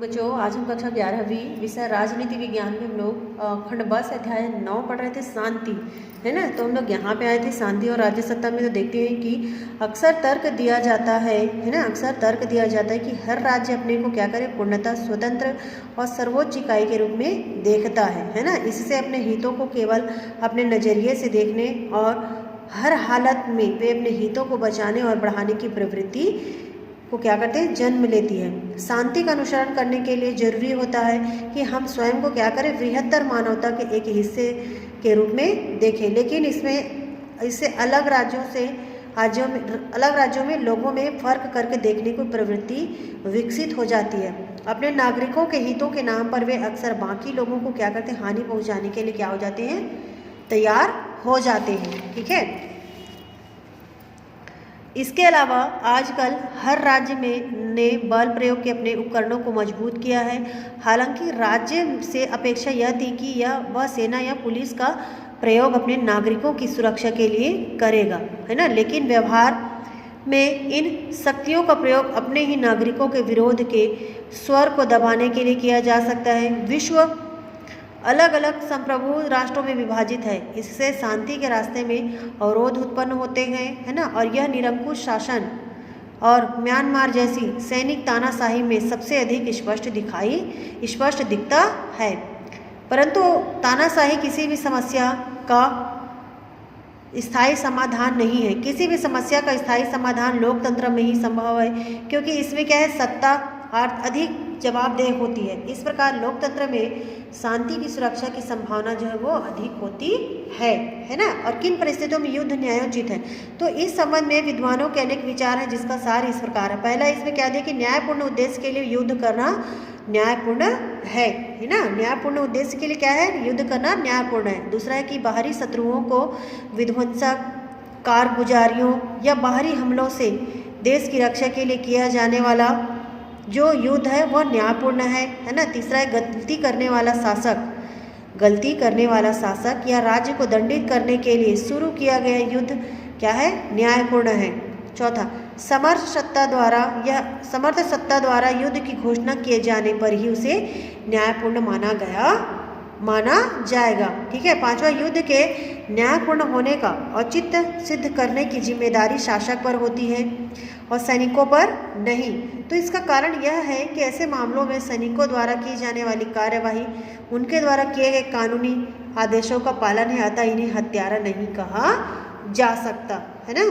बच्चों, आज हम कक्षा 11वीं विषय राजनीति विज्ञान में हम लोग खंड 10 अध्याय 9 पढ़ रहे थे, शांति, है ना। तो हम लोग यहाँ पे आए थे शांति और राज्य सत्ता में। तो देखते हैं कि अक्सर तर्क दिया जाता है ना, अक्सर तर्क दिया जाता है कि हर राज्य अपने को क्या करे, पूर्णतः स्वतंत्र और सर्वोच्च इकाई के रूप में देखता है ना। इससे अपने हितों को केवल अपने नज़रिए से देखने और हर हालत में वे अपने हितों को बचाने और बढ़ाने की प्रवृत्ति को क्या करते हैं, जन्म लेती है। शांति का अनुसरण करने के लिए जरूरी होता है कि हम स्वयं को क्या करें, बृहत्तर मानवता के एक हिस्से के रूप में देखें। लेकिन इससे अलग राज्यों में लोगों में फर्क करके देखने की प्रवृत्ति विकसित हो जाती है। अपने नागरिकों के हितों के नाम पर वे अक्सर बाकी लोगों को क्या करते हैं, हानि पहुंचाने के लिए क्या हो जाते हैं, तैयार हो जाते हैं। ठीक है। इसके अलावा आजकल हर राज्य ने बल प्रयोग के अपने उपकरणों को मजबूत किया है। हालांकि राज्य से अपेक्षा यह थी कि वह सेना या पुलिस का प्रयोग अपने नागरिकों की सुरक्षा के लिए करेगा, है ना। लेकिन व्यवहार में इन शक्तियों का प्रयोग अपने ही नागरिकों के विरोध के स्वर को दबाने के लिए किया जा सकता है। विश्व अलग अलग संप्रभु राष्ट्रों में विभाजित है। इससे शांति के रास्ते में अवरोध उत्पन्न होते हैं, है ना। और यह निरंकुश शासन और म्यांमार जैसी सैनिक तानाशाही में सबसे अधिक स्पष्ट दिखता है। परंतु तानाशाही किसी भी समस्या का स्थायी समाधान नहीं है। किसी भी समस्या का स्थायी समाधान लोकतंत्र में ही संभव है, क्योंकि इसमें क्या है, सत्ता अधिक जवाबदेह होती है। इस प्रकार लोकतंत्र में शांति की सुरक्षा की संभावना जो है वो अधिक होती है ना। और किन परिस्थितियों में युद्ध न्यायोचित है, तो इस संबंध में विद्वानों के अनेक विचार हैं, जिसका सार इस प्रकार है। पहला इसमें क्या दिया कि न्यायपूर्ण उद्देश्य के लिए युद्ध करना न्यायपूर्ण है ना। न्यायपूर्ण उद्देश्य के लिए क्या है, युद्ध करना न्यायपूर्ण है। दूसरा है कि बाहरी शत्रुओं को विध्वंसक कारगुजारियों या बाहरी हमलों से देश की रक्षा के लिए किया जाने वाला जो युद्ध है वह न्यायपूर्ण है ना। तीसरा है गलती करने वाला शासक या राज्य को दंडित करने के लिए शुरू किया गया युद्ध क्या है, न्यायपूर्ण है। चौथा, समर्थ सत्ता द्वारा युद्ध की घोषणा किए जाने पर ही उसे न्यायपूर्ण माना जाएगा। ठीक है। पांचवा, युद्ध के न्यायपूर्ण होने का औचित्य सिद्ध करने की जिम्मेदारी शासक पर होती है और सैनिकों पर नहीं। तो इसका कारण यह है कि ऐसे मामलों में सैनिकों द्वारा की जाने वाली कार्यवाही उनके द्वारा किए गए कानूनी आदेशों का पालन है, अतः इन्हें हत्यारा नहीं कहा जा सकता, है ना।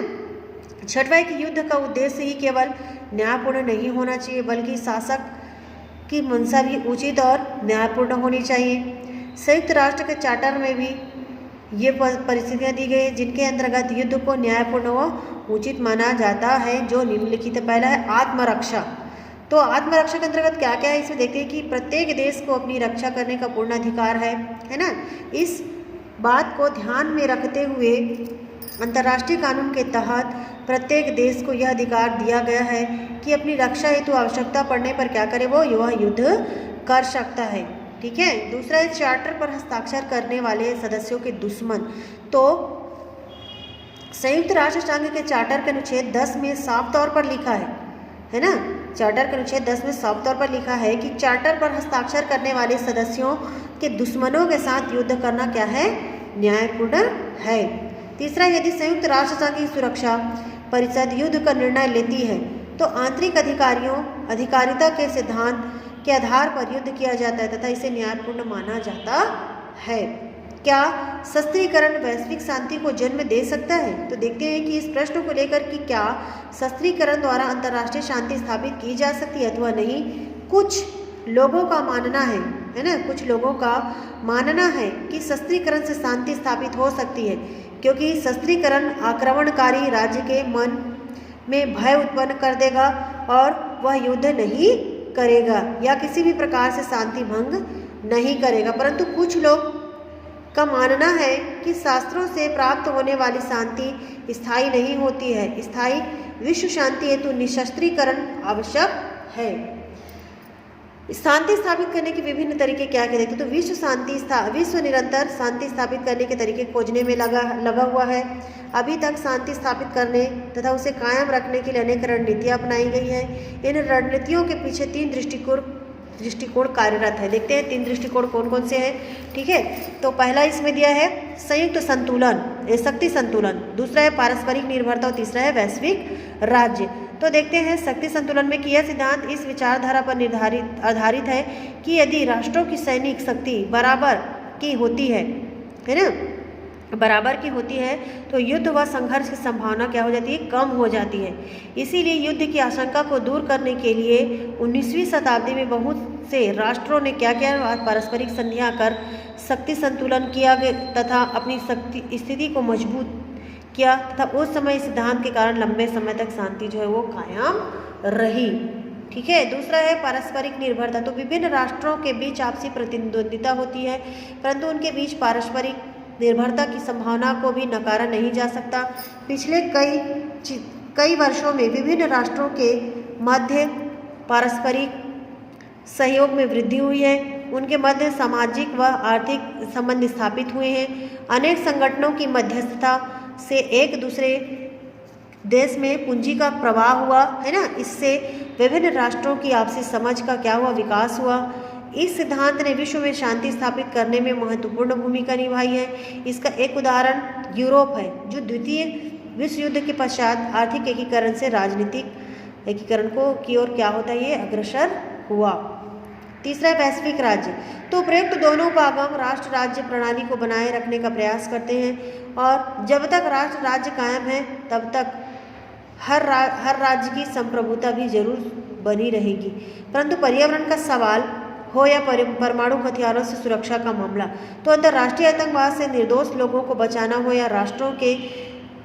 छठवां है कि युद्ध का उद्देश्य ही केवल न्यायपूर्ण नहीं होना चाहिए, बल्कि शासक की मंशा भी उचित और न्यायपूर्ण होनी चाहिए। संयुक्त राष्ट्र के चार्टर में भी ये परिस्थितियाँ दी गई जिनके अंतर्गत युद्ध को न्यायपूर्ण व उचित माना जाता है, जो निम्नलिखित है। पहला है आत्मरक्षा। तो आत्मरक्षा के अंतर्गत क्या क्या है, इसमें देखते हैं कि प्रत्येक देश को अपनी रक्षा करने का पूर्ण अधिकार है ना। इस बात को ध्यान में रखते हुए अंतर्राष्ट्रीय कानून के तहत प्रत्येक देश को यह अधिकार दिया गया है कि अपनी रक्षा हेतु आवश्यकता पड़ने पर क्या करे, वो युद्ध कर सकता है। ठीक है। दूसरा है चार्टर पर हस्ताक्षर करने वाले सदस्यों के दुश्मन। तो संयुक्त राष्ट्र संघ के चार्टर के अनुच्छेद 10 में साफ तौर पर लिखा है ना। चार्टर के अनुच्छेद 10 में साफ तौर पर लिखा है कि चार्टर पर हस्ताक्षर करने वाले सदस्यों के दुश्मनों के साथ युद्ध करना क्या है, न्यायपूर्ण है। तीसरा, यदि संयुक्त राष्ट्र संघ की सुरक्षा परिषद युद्ध का निर्णय लेती है तो आंतरिक अधिकारिता के सिद्धांत के आधार पर युद्ध किया जाता है तथा इसे न्यायपूर्ण माना जाता है। क्या शस्त्रीकरण वैश्विक शांति को जन्म दे सकता है, तो देखते हैं कि इस प्रश्न को लेकर कि क्या शस्त्रीकरण द्वारा अंतर्राष्ट्रीय शांति स्थापित की जा सकती है अथवा नहीं। कुछ लोगों का मानना है ना, कुछ लोगों का मानना है कि शस्त्रीकरण से शांति स्थापित हो सकती है, क्योंकि शस्त्रीकरण आक्रमणकारी राज्य के मन में भय उत्पन्न कर देगा और वह युद्ध नहीं करेगा या किसी भी प्रकार से शांति भंग नहीं करेगा। परंतु कुछ लोग का मानना है कि शास्त्रों से प्राप्त होने वाली शांति स्थायी नहीं होती है। स्थायी विश्व शांति हेतु निशस्त्रीकरण आवश्यक है। शांति स्थापित करने के विभिन्न तरीके क्या क्या देखते, तो विश्व निरंतर शांति स्थापित करने के तरीके खोजने में लगा हुआ है। अभी तक शांति स्थापित करने तथा उसे कायम रखने के लिए अनेक रणनीतियाँ अपनाई गई है। इन रणनीतियों के पीछे 3 दृष्टिकोण कार्यरत है। देखते हैं 3 दृष्टिकोण कौन कौन से हैं। ठीक है, तो पहला इसमें दिया है संयुक्त संतुलन, शक्ति संतुलन, दूसरा है पारस्परिक निर्भरता और तीसरा है वैश्विक राज्य। तो देखते हैं शक्ति संतुलन में कि यह सिद्धांत इस विचारधारा पर आधारित है कि यदि राष्ट्रों की सैनिक शक्ति बराबर की होती है ना, बराबर की होती है तो युद्ध व संघर्ष की संभावना क्या हो जाती है, कम हो जाती है। इसीलिए युद्ध की आशंका को दूर करने के लिए 19वीं शताब्दी में बहुत से राष्ट्रों ने क्या किया, पारस्परिक संधियां कर शक्ति संतुलन किया तथा अपनी शक्ति स्थिति को मजबूत किया तथा उस समय सिद्धांत के कारण लंबे समय तक शांति जो है वो कायम रही। ठीक है, दूसरा है पारस्परिक निर्भरता। तो विभिन्न राष्ट्रों के बीच आपसी प्रतिद्वंदिता होती है, परंतु उनके बीच पारस्परिक निर्भरता की संभावना को भी नकारा नहीं जा सकता। पिछले कई वर्षों में विभिन्न राष्ट्रों के मध्य पारस्परिक सहयोग में वृद्धि हुई है, उनके मध्य सामाजिक व आर्थिक संबंध स्थापित हुए हैं। अनेक संगठनों की मध्यस्थता से एक दूसरे देश में पूंजी का प्रवाह हुआ है ना, इससे विभिन्न राष्ट्रों की आपसी समझ का क्या हुआ, विकास हुआ। इस सिद्धांत ने विश्व में शांति स्थापित करने में महत्वपूर्ण भूमिका निभाई है। इसका एक उदाहरण यूरोप है, जो द्वितीय विश्व युद्ध के पश्चात आर्थिक एकीकरण से राजनीतिक एकीकरण को की ओर क्या होता है, ये अग्रसर हुआ। तीसरा वैश्विक राज्य। तो उपयुक्त दोनों उपागम राष्ट्र राज्य प्रणाली को बनाए रखने का प्रयास करते हैं और जब तक राष्ट्र राज्य कायम है तब तक हर राज्य की संप्रभुता भी जरूर बनी रहेगी। परंतु पर्यावरण का सवाल हो या परमाणु हथियारों से सुरक्षा का मामला, तो अंतर्राष्ट्रीय आतंकवाद से निर्दोष लोगों को बचाना हो या राष्ट्रों के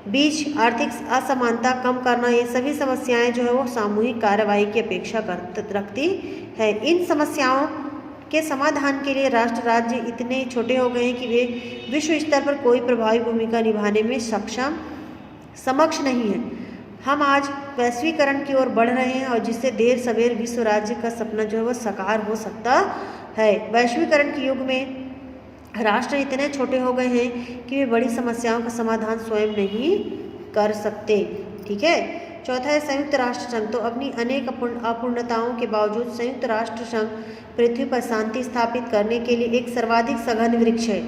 बीच आर्थिक असमानता कम करना, ये सभी समस्याएं जो है वो सामूहिक कार्यवाही की अपेक्षा रखती है। इन समस्याओं के समाधान के लिए राष्ट्र राज्य इतने छोटे हो गए हैं कि वे विश्व स्तर पर कोई प्रभावी भूमिका निभाने में समक्ष नहीं है। हम आज वैश्वीकरण की ओर बढ़ रहे हैं और जिससे देर सवेर विश्व राज्य का सपना जो है वो साकार हो सकता है। वैश्वीकरण के युग में राष्ट्र इतने छोटे हो गए हैं कि वे बड़ी समस्याओं का समाधान स्वयं नहीं कर सकते। ठीक है, चौथा है संयुक्त राष्ट्र संघ। तो अपनी अनेक अपूर्णताओं के बावजूद संयुक्त राष्ट्र संघ पृथ्वी पर शांति स्थापित करने के लिए एक सर्वाधिक सघन वृक्ष है,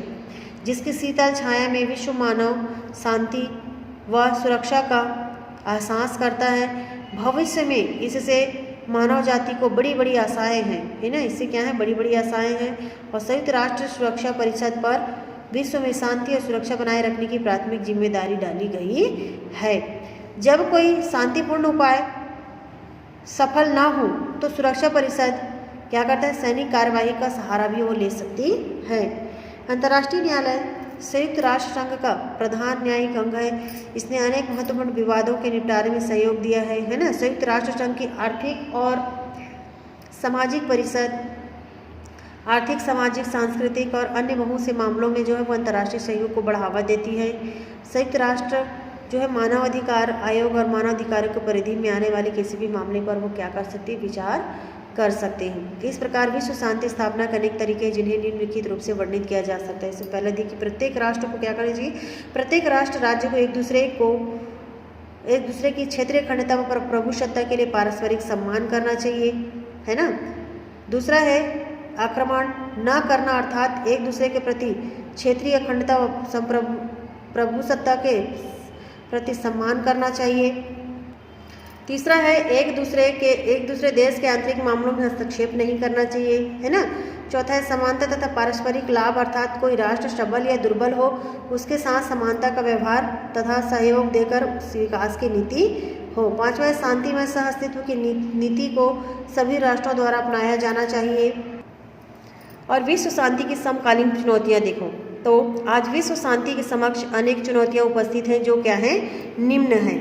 जिसकी शीतल छाया में विश्व मानव शांति व सुरक्षा का एहसास करता है। भविष्य में इससे मानव जाति को बड़ी बड़ी आशाएं हैं, है ना, इससे क्या है, बड़ी बड़ी आशाएं हैं। और संयुक्त राष्ट्र सुरक्षा परिषद पर विश्व में शांति और सुरक्षा बनाए रखने की प्राथमिक जिम्मेदारी डाली गई है। जब कोई शांतिपूर्ण उपाय सफल ना हो तो सुरक्षा परिषद क्या करता है, सैनिक कार्यवाही का सहारा भी वो ले सकती है। अंतर्राष्ट्रीय न्यायालय संयुक्त राष्ट्र संघ का प्रधान न्यायिक अंग है। इसने अनेक महत्वपूर्ण विवादों के निपटारे में सहयोग दिया है ना। संयुक्त राष्ट्र संघ की आर्थिक और सामाजिक परिषद आर्थिक, सामाजिक, सांस्कृतिक और अन्य बहुत से मामलों में जो है वो अंतर्राष्ट्रीय सहयोग को बढ़ावा देती है। संयुक्त राष्ट्र जो है मानवाधिकार आयोग और मानवाधिकारों की परिधि में आने वाले किसी भी मामले पर वो क्या कर सकती है, विचार कर सकते हैं। इस प्रकार विश्व शांति स्थापना के अनेक तरीके हैं जिन्हें निम्नलिखित रूप से वर्णित किया जा सकता है। इससे पहले देखिए, प्रत्येक राष्ट्र को क्या करना चाहिए, प्रत्येक राष्ट्र राज्य को एक दूसरे की क्षेत्रीय अखंडता व प्रभुसत्ता के लिए पारस्परिक सम्मान करना चाहिए, है ना। दूसरा है आक्रमण न करना, अर्थात एक दूसरे के प्रति क्षेत्रीय अखंडता व प्रभुसत्ता के प्रति सम्मान करना चाहिए। तीसरा है एक दूसरे देश के आंतरिक मामलों में हस्तक्षेप नहीं करना चाहिए, है ना। चौथा है समानता तथा पारस्परिक लाभ, अर्थात कोई राष्ट्र सबल या दुर्बल हो उसके साथ समानता का व्यवहार तथा सहयोग देकर विकास की नीति हो। पांचवा है शांतिमय सहअस्तित्व की नीति को सभी राष्ट्रों द्वारा अपनाया जाना चाहिए। और विश्व शांति की समकालीन चुनौतियाँ देखो, तो आज विश्व शांति के समक्ष अनेक चुनौतियाँ उपस्थित हैं जो क्या है, निम्न है।